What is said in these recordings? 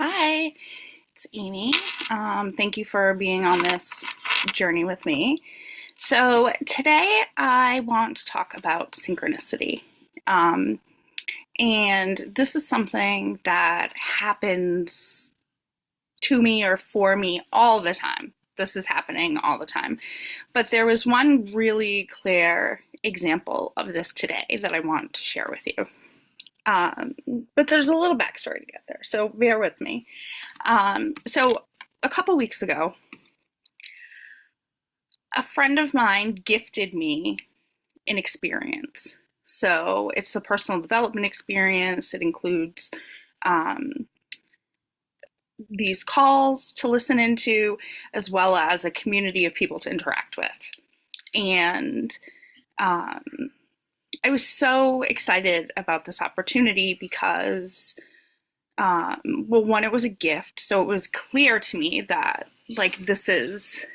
Hi, it's Amy. Thank you for being on this journey with me. So, today I want to talk about synchronicity. Um, and this is something that happens to me or for me all the time. This is happening all the time. But there was one really clear example of this today that I want to share with you. Um, but there's a little backstory to get there, so bear with me. So a couple weeks ago, a friend of mine gifted me an experience. So it's a personal development experience. It includes um, these calls to listen into, as well as a community of people to interact with. And um, I was so excited about this opportunity because well, one, it was a gift, so it was clear to me that like this is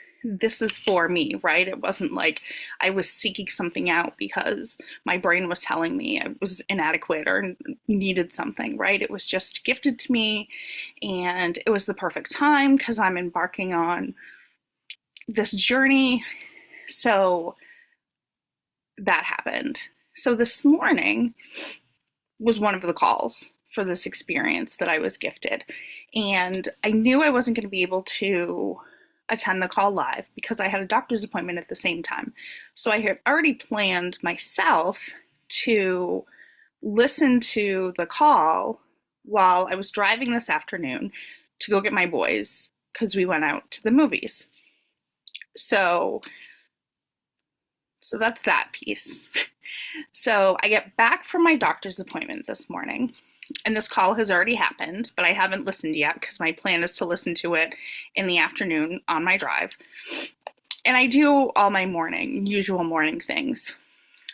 for me, right? It wasn't like I was seeking something out because my brain was telling me I was inadequate or needed something, right? It was just gifted to me, and it was the perfect time because I'm embarking on this journey. So that happened. So this morning was one of the calls for this experience that I was gifted. And I knew I wasn't going to be able to attend the call live because I had a doctor's appointment at the same time. So I had already planned myself to listen to the call while I was driving this afternoon to go get my boys because we went out to the movies. So so that's that piece. So I get back from my doctor's appointment this morning, and this call has already happened, but I haven't listened yet because my plan is to listen to it in the afternoon on my drive. And I do all my usual morning things.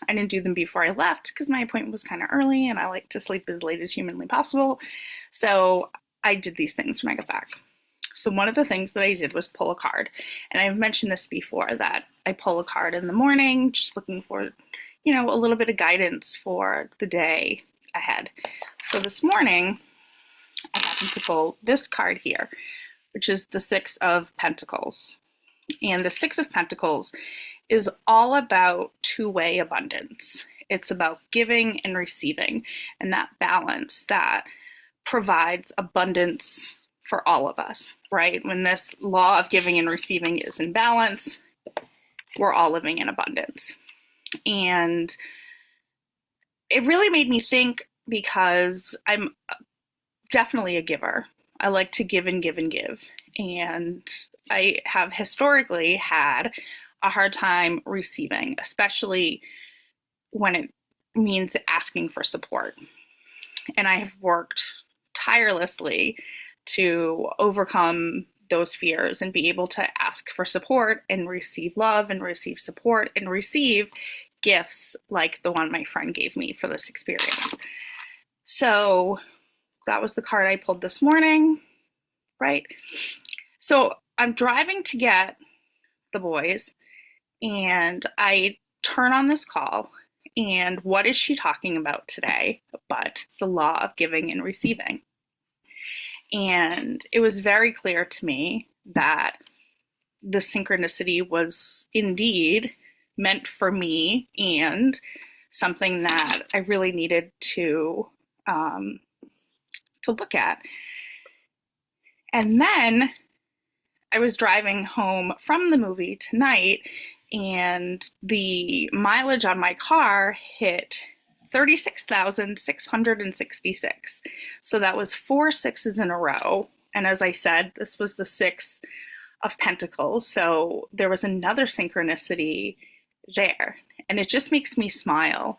I didn't do them before I left because my appointment was kind of early and I like to sleep as late as humanly possible. So I did these things when I got back. So one of the things that I did was pull a card. And I've mentioned this before that I pull a card in the morning, just looking for, a little bit of guidance for the day ahead. So this morning, I happened to pull this card here, which is the Six of Pentacles. And the Six of Pentacles is all about two-way abundance. It's about giving and receiving, and that balance that provides abundance for all of us, right? When this law of giving and receiving is in balance, we're all living in abundance. And it really made me think because I'm definitely a giver. I like to give and give and give. And I have historically had a hard time receiving, especially when it means asking for support. And I have worked tirelessly to overcome those fears and be able to ask for support and receive love and receive support and receive gifts like the one my friend gave me for this experience. So that was the card I pulled this morning, right? So I'm driving to get the boys and I turn on this call, and what is she talking about today but the law of giving and receiving? And it was very clear to me that the synchronicity was indeed meant for me and something that I really needed to look at. And then I was driving home from the movie tonight, and the mileage on my car hit 36,666. So that was four sixes in a row. And as I said, this was the Six of Pentacles. So there was another synchronicity there. And it just makes me smile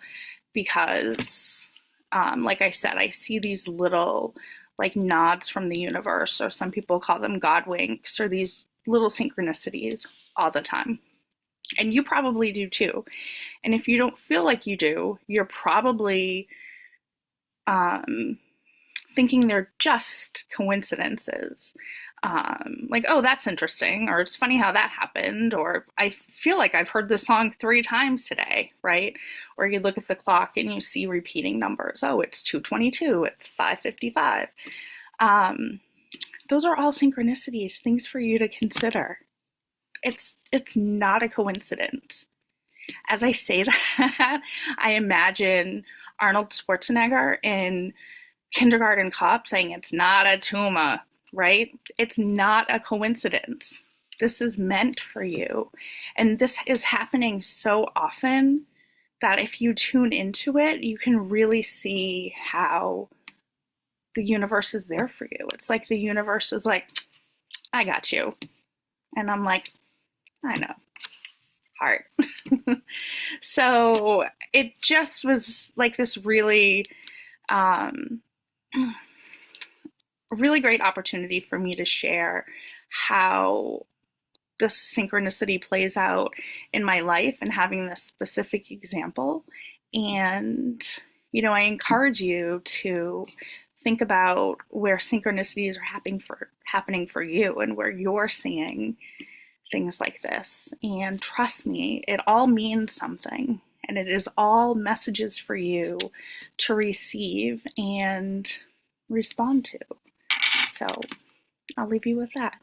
because, like I said, I see these little like nods from the universe, or some people call them God winks, or these little synchronicities all the time. And you probably do too. And if you don't feel like you do, you're probably thinking they're just coincidences. Like, oh, that's interesting, or it's funny how that happened, or I feel like I've heard this song 3 times today, right? Or you look at the clock and you see repeating numbers. Oh, it's 2:22, it's 5:55. those are all synchronicities, things for you to consider. It's not a coincidence. As I say that, I imagine Arnold Schwarzenegger in Kindergarten Cop saying it's not a tumor, right? It's not a coincidence. This is meant for you. And this is happening so often that if you tune into it, you can really see how the universe is there for you. It's like the universe is like, I got you. And I'm like, I know, heart. So it just was like this really, really great opportunity for me to share how this synchronicity plays out in my life and having this specific example. And, I encourage you to think about where synchronicities are happening for you and where you're seeing things like this. And trust me, it all means something. And it is all messages for you to receive and respond to. So I'll leave you with that.